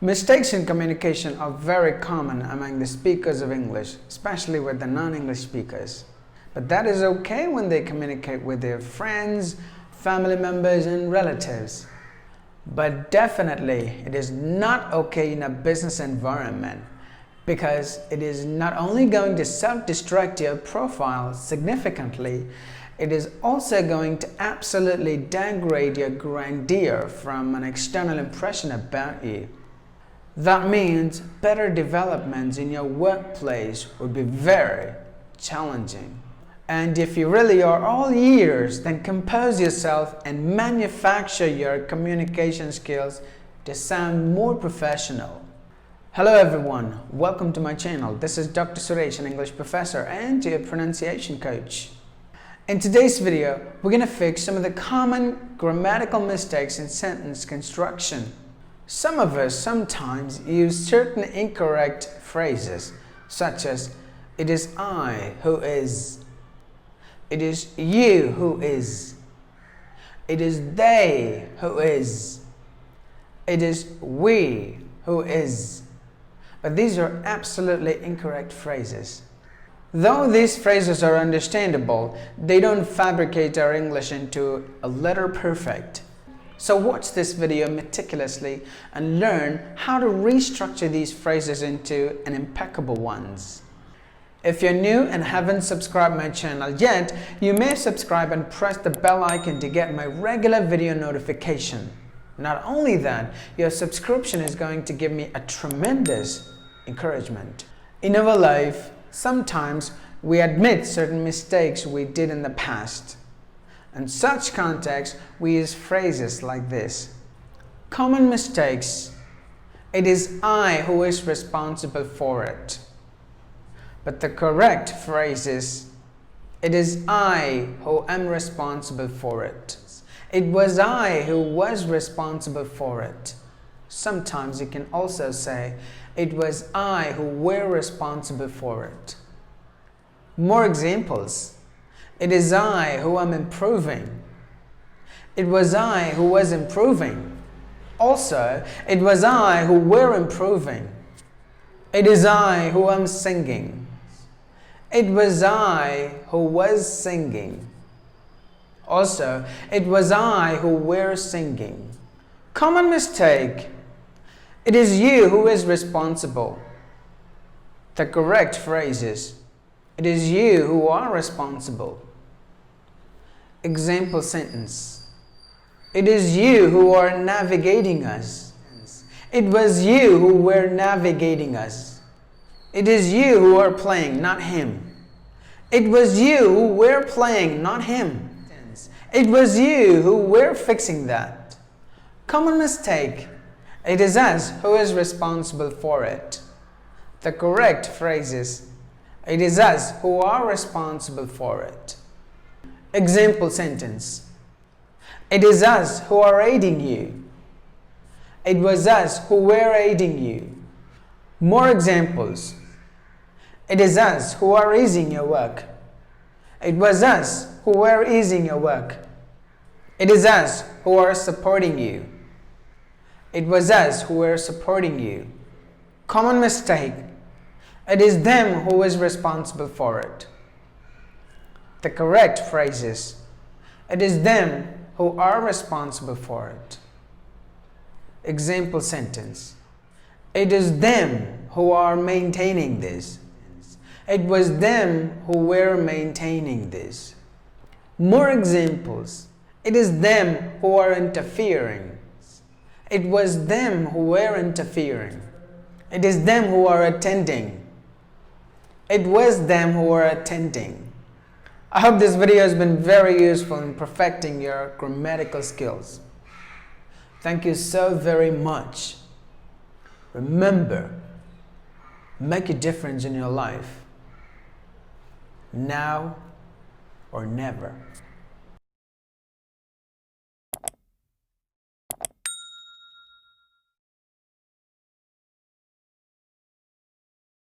Mistakes in communication are very common among the speakers of English, especially with the non-English speakers. But that is okay when they communicate with their friends, family members, and relatives. But definitely, it is not okay in a business environment because it is not only going to self-destruct your profile significantly, it is also going to absolutely downgrade your grandeur from an external impression about you. That means better developments in your workplace would be very challenging. And if you really are all ears, then compose yourself and manufacture your communication skills to sound more professional. Hello everyone, welcome to my channel. This is Dr. Suresh, an English professor and your pronunciation coach. In today's video, we're going to fix some of the common grammatical mistakes in sentence construction. Some of us sometimes use certain incorrect phrases, such as, it is I who is, it is you who is, it is they who is, it is we who is. But these are absolutely incorrect phrases. Though these phrases are understandable, they don't fabricate our English into a letter perfect. So watch this video meticulously and learn how to restructure these phrases into an impeccable ones. If you're new and haven't subscribed my channel yet, you may subscribe and press the bell icon to get my regular video notification. Not only that, your subscription is going to give me a tremendous encouragement. In our life, sometimes we admit certain mistakes we did in the past. In such context, we use phrases like this. Common mistakes. It is I who is responsible for it. But the correct phrase is, it is I who am responsible for it. It was I who was responsible for it. Sometimes you can also say, it was I who were responsible for it. More examples. It is I who am improving. It was I who was improving. Also, it was I who were improving. It is I who am singing. It was I who was singing. Also, it was I who were singing. Common mistake. It is you who is responsible. The correct phrase is, it is you who are responsible. Example sentence. It is you who are navigating us. It was you who were navigating us. It is you who are playing, not him. It was you who were playing, not him. It was you who were fixing that. Common mistake. It is us who is responsible for it. The correct phrase is, it is us who are responsible for it. Example sentence. It is us who are aiding you. It was us who were aiding you. More examples. It is us who are easing your work. It was us who were easing your work. It is us who are supporting you. It was us who were supporting you. Common mistake. It is them who is responsible for it. The correct phrase is, it is them who are responsible for it. Example sentence. It is them who are maintaining this. It was them who were maintaining this. More examples. It is them who are interfering. It was them who were interfering. It is them who are attending. It was them who were attending. I hope this video has been very useful in perfecting your grammatical skills. Thank you so very much. Remember, make a difference in your life. Now or never.